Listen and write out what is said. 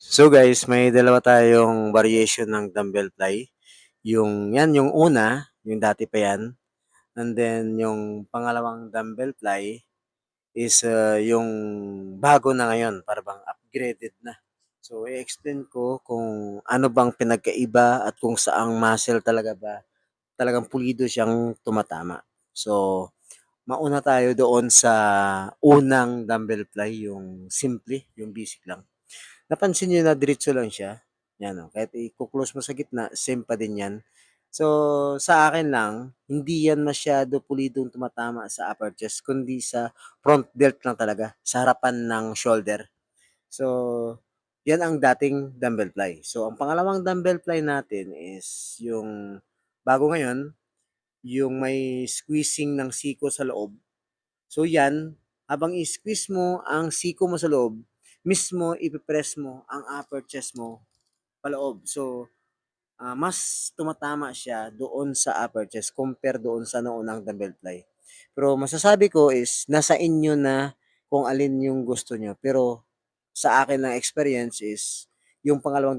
So guys, may dalawa tayong variation ng dumbbell fly. Yung una, yung dati pa yan. And then yung pangalawang dumbbell fly is yung bago na ngayon, para bang upgraded na. So i-explain ko kung ano bang pinagkaiba at kung saang muscle talaga ba talagang pulido siyang tumatama. So mauna tayo doon sa unang dumbbell fly, yung simple, yung basic lang. Napansin niyo na diretso lang siya? Yan, oh, kahit iko-close mo sa gitna, same pa din yan. So, sa akin lang, hindi yan masyado pulidong tumatama sa upper chest, kundi sa front delt lang talaga, sa harapan ng shoulder. So, yan ang dating dumbbell fly. So, ang pangalawang dumbbell fly natin is yung bago ngayon, yung may squeezing ng siko sa loob. So yan, habang i-squeeze mo ang siko mo sa loob, mismo ipipress mo ang upper chest mo paloob. So, mas tumatama siya doon sa upper chest compare doon sa naunang dumbbell fly. Pero masasabi ko is nasa inyo na kung alin yung gusto nyo. Pero sa akin lang experience is yung pangalawang